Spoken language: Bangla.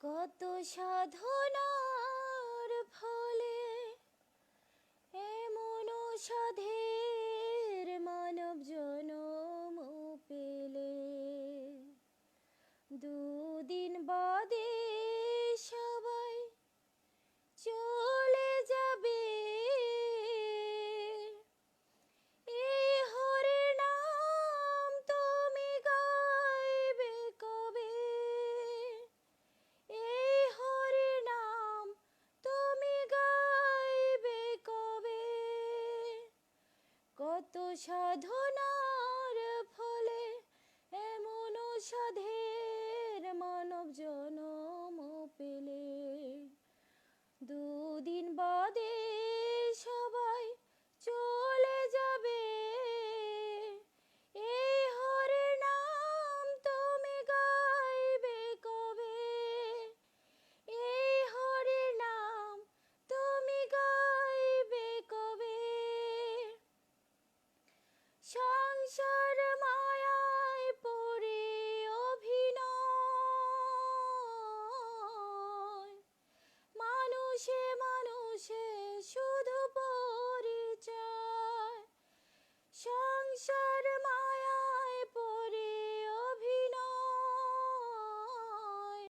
কত সাধনার ফলে এমন সাধের মানব জনম পেলে, দুদিন বাদে সবাই চলে যাবে। এই হরি নাম তুমি গাইবে কবে? এই হরি নাম তুমি গাইবে কবে? কত সাধন